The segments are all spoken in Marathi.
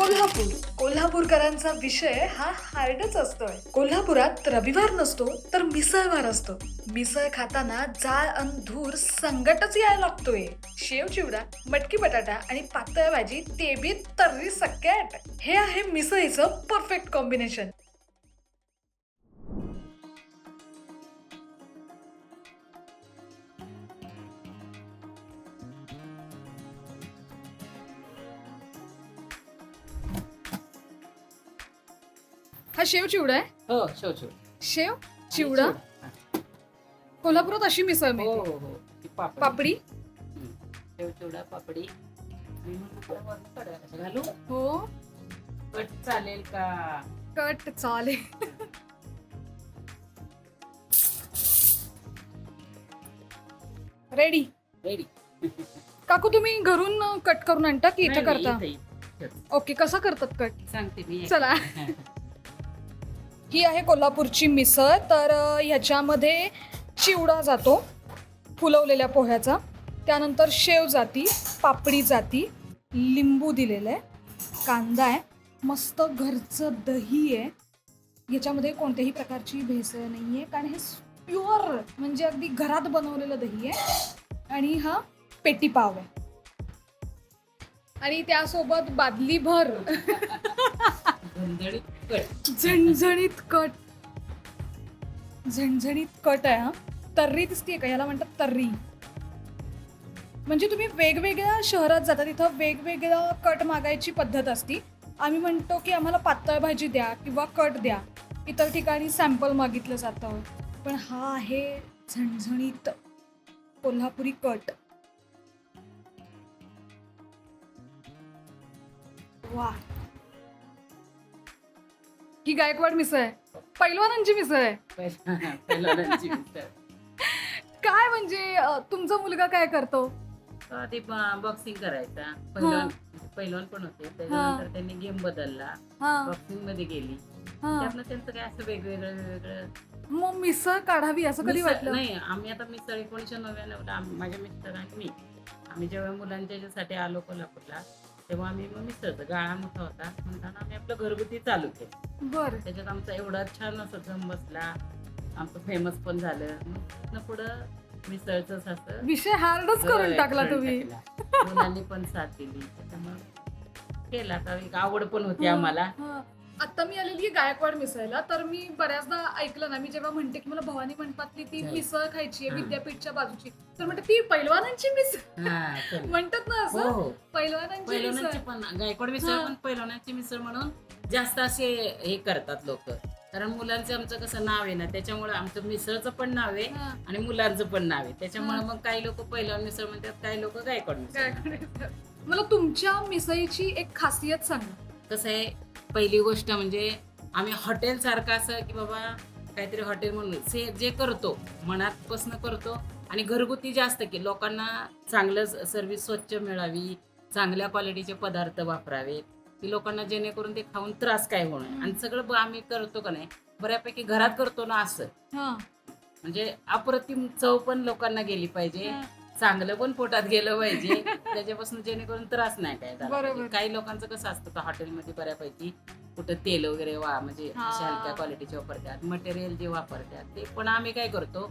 कोल्हापूर कोल्हापूरकरांचा विषय हा हार्डच असतोय. कोल्हापुरात रविवार नसतो तर मिसळवार असतो. मिसळ खाताना जाळ अन धूर संगटच यायला लागतोय. शेव चिवडा, मटकी बटाटा आणि पातळ भाजी ते बी तर्री सकट. हे आहे मिसळीचं परफेक्ट कॉम्बिनेशन. हा शेव चिवडा आहे. हो शेव शेव शेव चिवडा कोल्हापुरात अशी मिसळ हो मिळते. हो हो ती पापडी पापडी शेव चिवडा पापडी आणि मग तुला वरून कढया घालू हो कट चालेल का? कट चालेल. रेडी. रेडी काकू तुम्ही घरून कट करून आणता की इथे करता? ओके, कसा करतात कट सांगते मी चला. ही आहे कोल्हापूरची मिसळ. तर ह्याच्यामध्ये चिवडा जातो फुलवलेल्या पोह्याचा, त्यानंतर शेव जाती, पापडी जाती, लिंबू दिलेलं आहे, कांदा आहे, मस्त घरचं दही आहे. याच्यामध्ये कोणत्याही प्रकारची भेसळ नाही आहे कारण हे प्युअर म्हणजे अगदी घरात बनवलेलं दही आहे. आणि हा पेटी पाव आहे आणि त्यासोबत बादली भर झणझणीत कट. झणझणीत कट. झणझणीत कट आहे. हा तर्री दिसतीये का? याला म्हणतात तर्री. म्हणजे तुम्ही वेगवेगळ्या शहरात जाता तिथं वेगवेगळा कट मागायची पद्धत असती. आम्ही म्हणतो की आम्हाला पातळ भाजी द्या किंवा कट द्या. इतर ठिकाणी सॅम्पल मागितलं जातं. पण हा आहे झणझणीत कोल्हापुरी कट. वा, ही गायकवाड मिसळ आहे, पैलवानांची मिसळ आहे. पहिल्यांदाची मिसळ. काय म्हणजे तुमचा मुलगा काय करतो? ते बॉक्सिंग करायचा पहिलवान पण होते. त्याच्यानंतर त्यांनी गेम बदलला, बॉक्सिंग मध्ये गेली. त्यातनं त्यांचं काय असं वेगवेगळं. मग मिसळ काढावी असं कधी वाटलं? नाही, आम्ही आता मिसळ 1999 माझ्या मिस्टर आणि मी आम्ही जेव्हा मुलांच्या याच्यासाठी आलो कोल्हापूरला तेव्हा आम्ही मग मिसळचा गाळा मोठा होता म्हणताना आम्ही आपलं घरगुती चालू केलं. बरं. त्याच्यात आमचा एवढा छान असं जम बसला, आमचं फेमस पण झालं. मग पुढं मिसळच असं विषय हार्डच करून टाकला तुम्ही. मुलांनी पण साथ दिली, त्याच्यामुळे केला. आता एक आवड पण होती आम्हाला. आता मी आलेली आहे गायकवाड मिसळला, तर मी बऱ्याचदा ऐकलं ना, मी जेव्हा म्हणते की मला भवानी मंडपातली ती मिसळ खायची आहे विद्यापीठच्या बाजूची, तर म्हणते ती पैलवानांची मिसळ म्हणतात ना असं. पैलवानांची पण गायकवाड मिसळ पण पैलवानांची मिसळ म्हणून जास्त असे हे करतात लोक. कारण मुलांचं आमचं कसं नाव आहे ना, त्याच्यामुळे आमचं मिसळचं पण नाव आहे आणि मुलांचं पण नाव आहे. त्याच्यामुळे मग काही लोक पैलवान मिसळ म्हणतात, काही लोक गायकवाड मिसळ. मला तुमच्या मिसळीची एक खासियत सांगा. कसं आहे, पहिली गोष्ट म्हणजे आम्ही हॉटेल सारखं असं की बाबा काहीतरी हॉटेल म्हणून जे करतो मनापासून करतो आणि घरगुती जास्त की लोकांना चांगलं सर्व्हिस स्वच्छ मिळावी, चांगल्या क्वालिटीचे पदार्थ वापरावे की लोकांना जेणेकरून ते खाऊन त्रास काय होणार. आणि सगळं आम्ही करतो का नाही बऱ्यापैकी घरात करतो ना असं, म्हणजे अप्रतिम चव पण लोकांना गेली पाहिजे, चांगलं पण पोटात गेलं पाहिजे त्याच्यापासून जेणेकरून त्रास नाही काय झाला. काही लोकांचं कसं असतं का हॉटेलमध्ये बऱ्यापैकी कुठं तेल वगैरे म्हणजे अशा हलक्या क्वालिटीचे वापरतात, मटेरियल जे वापरतात ते. पण आम्ही काय करतो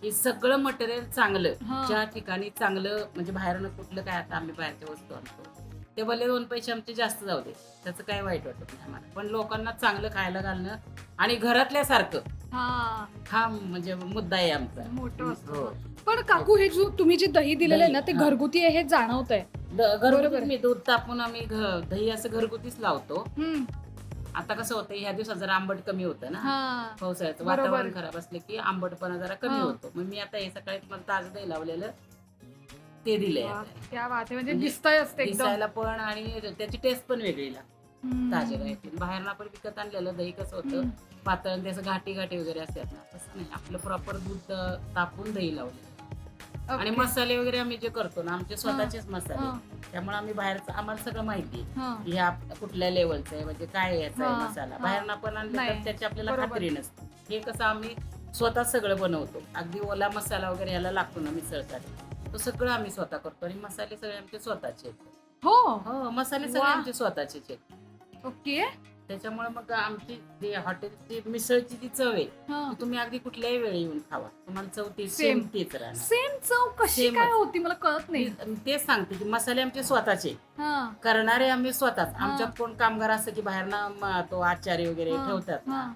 की सगळं मटेरियल चांगलं, ज्या ठिकाणी चांगलं म्हणजे बाहेरनं कुठलं काय, आता आम्ही बाहेरच्या वस्तू आणतो ते भले 2 पैसे आमचे जास्त जाऊ दे, त्याचं काही वाईट वाटत नाही आम्हाला. पण लोकांना चांगलं खायला घालणं आणि घरातल्यासारखं हा म्हणजे मुद्दा आहे आमचा मोठा. पण काकू, हे जो तुम्ही जे दही दिलेलं आहे ना ते घरगुती आहे हे जाणवत आहे. घरगुती मी दूध तापून आम्ही दही असं घरगुतीच लावतो. आता कसं होतं, ह्या दिवसात जरा आंबट कमी होतं ना, पावसाळ्याचं वातावरण खराब असले की आंबटपणा जरा कमी होतो. मग मी आता हे सकाळी मला ताजं दही लावलेलं ते दिलंय. क्या बात आहे, म्हणजे दिसतंय असते दिसायला पण आणि त्याची टेस्ट पण वेगळी लागते ताज्या दह्याची. बाहेरनं आपण विकत आणलेलं दही कसं होतं पातळ, त्याचं घाटी वगैरे असतात ना, तसं नाही. आपलं प्रॉपर दूध तापून दही लावलं. आणि मसाले वगैरे आम्ही जे करतो ना आमचे स्वतःचेच मसाले, त्यामुळे आम्ही बाहेरचं आम्हाला सगळं माहिती आहे ह्या कुठल्या लेवलचं आहे, म्हणजे काय याचा आहे मसाला. बाहेरनं पण आणलं तर त्याची आपल्याला खात्री नसते. हे कसं आम्ही स्वतः सगळं बनवतो. अगदी ओला मसाला वगैरे ह्याला लागतो ना मिसळसाठी, तो सगळं आम्ही स्वतः करतो. आणि मसाले सगळे आमचे स्वतःचे आहेत. हो, मसाले सगळे आमचे स्वतःचेच आहेत. ओके. त्याच्यामुळे मग आमची जी हॉटेलची मिसळची जी चव आहे हा. ती तुम्ही अगदी कुठल्याही वेळी येऊन खावा, तुम्हाला चव ती Same. सेम तीच राहणार. सेम चव कशी Same काय च. होती मला कळत नाही. मी तेच सांगते की मसाले आमचे स्वतःचे, हा. करणारे आम्ही स्वतःच. हा. आमच्यात कोण कामगार असतं की बाहेरनं तो आचारी वगैरे हा. ठेवतात हा.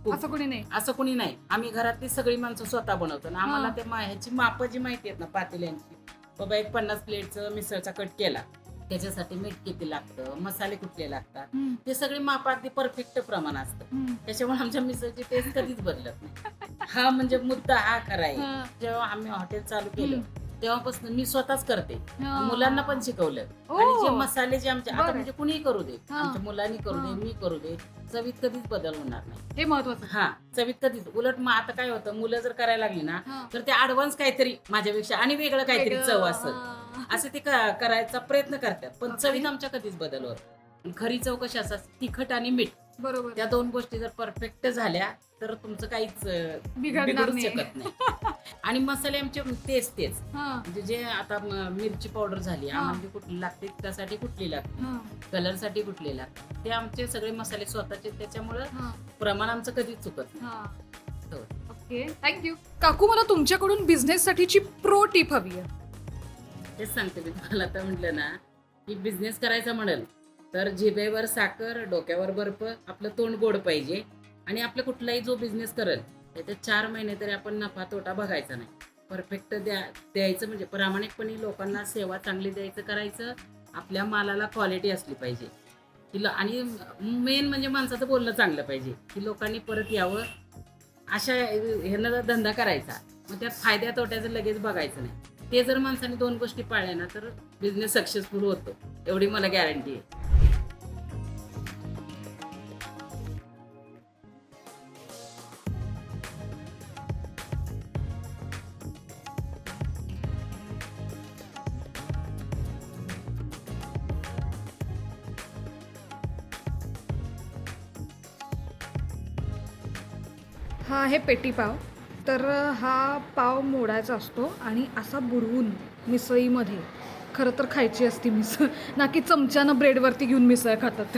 खूप. असं कोणी नाही. असं कोणी नाही. आम्ही घरातली सगळी माणसं स्वतः बनवतो आणि आम्हाला हा. ते ह्याची माप जी माहिती आहेत ना पातेल्यांची, बाबा एक 50 प्लेटचं मिसळचा कट केला, त्याच्यासाठी मीठ किती लागतं, मसाले कुठले लागतात, हम्म. ते सगळी माप अगदी परफेक्ट प्रमाण असतं. हम्म. त्याच्यामुळे आमच्या मिसळची टेस्ट कधीच बदलत नाही. हा म्हणजे मुद्दा हा खरा आहे. हा. जेव्हा आम्ही हॉटेल चालू केलं तेव्हापासून मी स्वतःच करते, हा. मुलांना पण शिकवलं. ओ. आणि जे मसाले जे आमचे आता बरं. म्हणजे कुणीही करू दे, हा. आमच्या मुलांनी करू दे, हा. मी करू दे, चवीत कधीच बदल होणार नाही. हे महत्वाचं. हा, चवीत कधीच. उलट मग आता काय होतं, मुलं जर करायला लागली ना हा. तर ते ऍडव्हान्स काहीतरी माझ्यापेक्षा आणि वेगळं काहीतरी वेगळं. चव असं हा. असं ते करायचा प्रयत्न करतात, पण Okay. चवीत आमच्या कधीच बदल होत. आणि खरी चव कशी असतात, तिखट आणि मीठ, बरोबर. त्या दोन गोष्टी जर परफेक्ट झाल्या तर तुमचं काहीच बिघडणार बिघडूच नाही. शकत नाही. आणि मसाले आमचे तेच हा. म्हणजे जे आता मिरची पावडर झाली, हा. आम्हाला कुठली लागते, त्यासाठी कुठली लागते, हा. कलरसाठी कुठली लागते, ते आमचे सगळे मसाले स्वतःचे, त्याच्यामुळं हा. प्रमाण आमचं कधीच चुकत नाही. हा. हो. Okay, thank you. काकू, मला तुमच्याकडून बिझनेस साठीची प्रो टिप हवी आहे. तेच सांगते मी तुम्हाला. आता म्हटलं ना की बिझनेस करायचा म्हणाल तर जिभेवर साखर, डोक्यावर बर्फ, आपलं तोंड गोड पाहिजे. आणि आपलं कुठलाही जो बिझनेस करेल त्याच्यात 4 महिने तरी आपण नफा तोटा बघायचा नाही. परफेक्ट द्यायचं, म्हणजे प्रामाणिकपणे लोकांना सेवा चांगली द्यायचं, करायचं. आपल्या मालाला क्वालिटी असली पाहिजे आणि मेन म्हणजे माणसाचं बोलणं चांगलं पाहिजे की लोकांनी परत यावं, अशा ह्यानं धंदा करायचा. मग त्यात फायद्या तोट्याचं लगेच बघायचं नाही. ते जर माणसाने 2 गोष्टी पाळल्या ना तर बिझनेस सक्सेसफुल होतो, एवढी मला गॅरंटी आहे. हा आहे पेटी पाव. तर हा पाव मोडायचा असतो आणि असा बुडवून मिसळीमध्ये खरं तर खायची असती मिसळ, ना की चमच्यानं ब्रेडवरती घेऊन मिसळ खातात.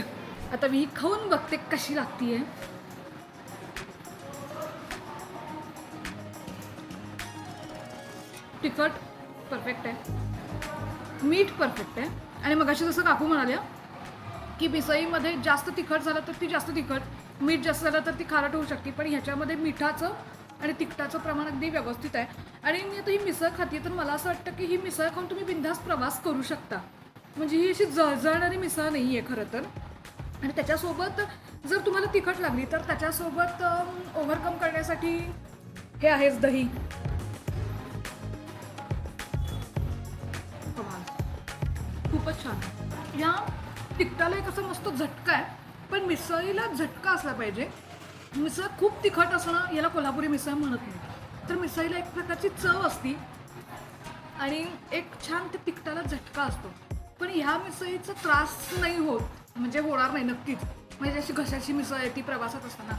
आता मी ही खाऊन बघते कशी लागतीये. तिखट परफेक्ट आहे, मीठ परफेक्ट आहे. आणि मगाशी जसं काकू म्हणाल्या की मिसळीमध्ये जास्त तिखट झालं तर ती जास्त तिखट, मीठ जास्त झालं तर ती खारट होऊ शकते, पण ह्याच्यामध्ये मिठाचं आणि तिखटाचं प्रमाण अगदी व्यवस्थित आहे. आणि मी आता ही मिसळ खाते तर मला असं वाटतं की ही मिसळ खाऊन तुम्ही बिनधास्त प्रवास करू शकता. म्हणजे ही अशी जळजळणारी मिसळ नाही आहे खरं तर. आणि त्याच्यासोबत जर तुम्हाला तिखट लागली तर त्याच्यासोबत ओव्हरकम करण्यासाठी हे आहेच दही. खूपच छान. या तिखटाला एक असा मस्त झटका आहे, पण मिसळीला झटका असला पाहिजे. मिसळ खूप तिखट असणं याला कोल्हापुरी मिसळ म्हणत नाही. तर मिसळीला एक प्रकारची चव असती आणि एक छान त्या तिखटाला झटका असतो. पण ह्या मिसळीचा त्रास नाही होत, म्हणजे होणार नाही नक्कीच. म्हणजे अशी घशाची मिसळ आहे ती प्रवासात असताना,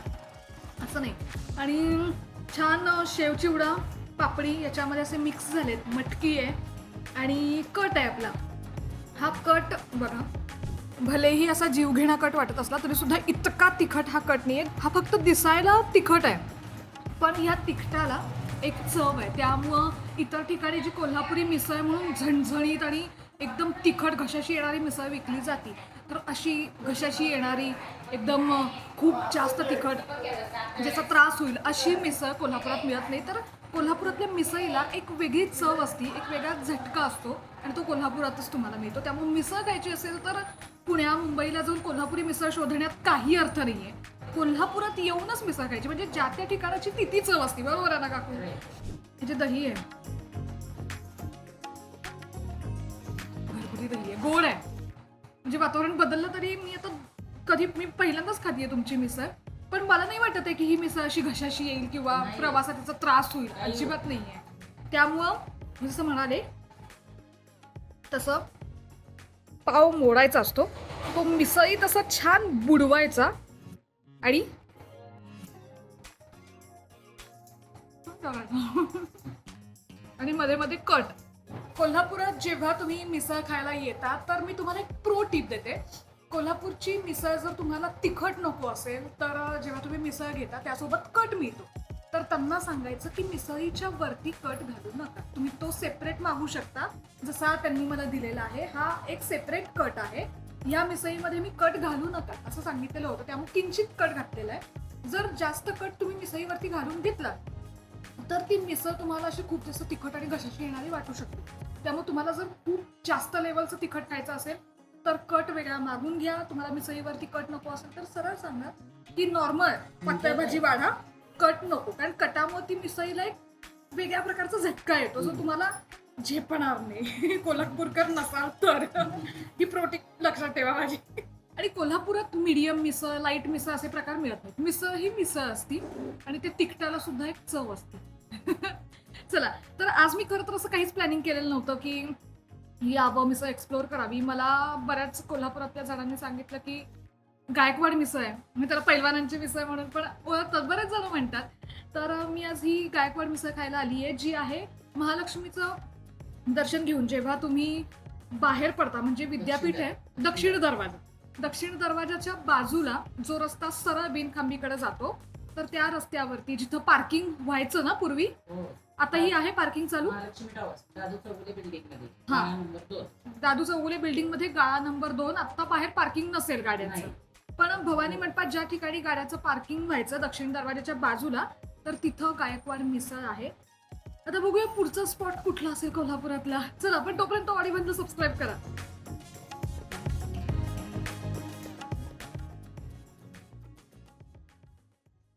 असं नाही. आणि छान शेव चिवडा, पापडी याच्यामध्ये असे मिक्स झालेत, मटकी आहे आणि कट आहे आपला. हा कट बघा, भलेही असा जीवघेणा कट वाटत असला तरी सुद्धा इतका तिखट हा कट नाही आहे. हा फक्त दिसायला तिखट आहे, पण ह्या तिखटाला एक चव आहे. त्यामुळं इतर ठिकाणी जी कोल्हापुरी मिसळ म्हणून झणझणीत आणि एकदम तिखट घशाशी येणारी मिसळ विकली जाते, तर अशी घशाशी येणारी एकदम खूप जास्त तिखट ज्याचा त्रास होईल अशी मिसळ कोल्हापुरात मिळत नाही. तर कोल्हापुरातल्या मिसळीला एक वेगळी चव असते, एक वेगळा झटका असतो आणि तो कोल्हापुरातच तुम्हाला मिळतो. त्यामुळे मिसळ खायची असेल तर पुण्या मुंबईला जाऊन कोल्हापुरी मिसळ शोधण्यात काही अर्थ नाही आहे. कोल्हापुरात येऊनच मिसळ खायची, म्हणजे ज्या त्या ठिकाणाची ती चव असते. बरोबर आहे ना काकू? हे जे दही आहे, घरगुती दही आहे, गोड आहे. म्हणजे वातावरण बदललं तरी मी पहिल्यांदाच खातीये तुमची मिसळ, पण मला नाही वाटत आहे की ही मिसळ अशी घशाशी येईल किंवा प्रवासात त्याचा त्रास होईल, अजिबात नाही आहे. त्यामुळं मी जसं म्हणाले तसं पाव मोडायचा असतो, तो मिसळी तसा छान बुडवायचा आणि आणि मध्ये मध्ये कट. कोल्हापुरात जेव्हा तुम्ही मिसळ खायला येता तर मी तुम्हाला एक प्रो टिप देते कोल्हापूरची मिसळ जर तुम्हाला तिखट नको असेल तर जेव्हा तुम्ही मिसळ घेता त्यासोबत कट मिळतो, तर त्यांना सांगायचं की मिसळीच्या वरती कट घालू नका, तुम्ही तो सेपरेट मागू शकता. जसा त्यांनी मला दिलेला आहे, हा एक सेपरेट कट आहे. या मिसळीमध्ये मी कट घालू नका असं सांगितलेलं होतं, त्यामुळे किंचित कट घातलेला आहे. जर जास्त कट तुम्ही मिसळीवरती घालून घेतला तर ती मिसळ तुम्हाला अशी खूप जास्त तिखट आणि घशाची येणारी वाटू शकते. त्यामुळे तुम्हाला जर खूप जास्त लेवलचं तिखट खायचं असेल तर कट वेगळा मागून घ्या. तुम्हाला मिसळीवरती कट नको असेल तर सरळ सांगा की नॉर्मल पातळ भाजी वाढा, कट नको. कारण कटामुळे ती मिसळीला एक वेगळ्या प्रकारचा झटका येतो जो तुम्हाला झेपणार नाही. कोल्हापूरकर नसाल तर ही प्रोटीन लक्षात ठेवा माझी. आणि कोल्हापुरात मीडियम मिसळ, लाईट मिसळ असे प्रकार मिळत नाहीत. मिसळ ही मिसळ असती आणि ते तिखटाला सुद्धा एक चव असते. चला, तर आज मी खरं तर असं काहीच प्लॅनिंग केलेलं नव्हतं की यावं मिसळ एक्सप्लोअर करावी. मला बऱ्याच कोल्हापुरातल्या जणांनी सांगितलं की गायकवाड मिसळ आहे, मी त्याला पैलवानांची मिसळ म्हणून पण ओळखतात, बरेच जण म्हणतात. तर मी आज ही गायकवाड मिसळ खायला आली आहे, जी आहे महालक्ष्मीचं दर्शन घेऊन जेव्हा तुम्ही बाहेर पडता, म्हणजे विद्यापीठ आहे दक्षिण दरवाजा, दक्षिण दरवाजाच्या बाजूला जो रस्ता सरळ बिनखांबीकडे जातो, तर त्या रस्त्यावरती जिथं पार्किंग व्हायचं ना पूर्वी, आताही आहे पार्किंग चालू. महालक्ष्मी टॉवर्स, दादू चौगुले बिल्डिंगमध्ये, हा. गाळा नंबर 2. दादू चौगुले बिल्डिंग मध्ये गाळा नंबर 2. आता बाहेर पार्किंग नसेल गाड्यांचं, पण भवानी मंडपात ज्या ठिकाणी गाड्याचं पार्किंग व्हायचं दक्षिण दरवाजाच्या बाजूला, तर तिथं गायकवाड मिसळ आहे. आता बघूया पुढचा स्पॉट कुठला असेल कोल्हापुरातला. चला, पण तोपर्यंत ऑडिओ सबस्क्राईब करा.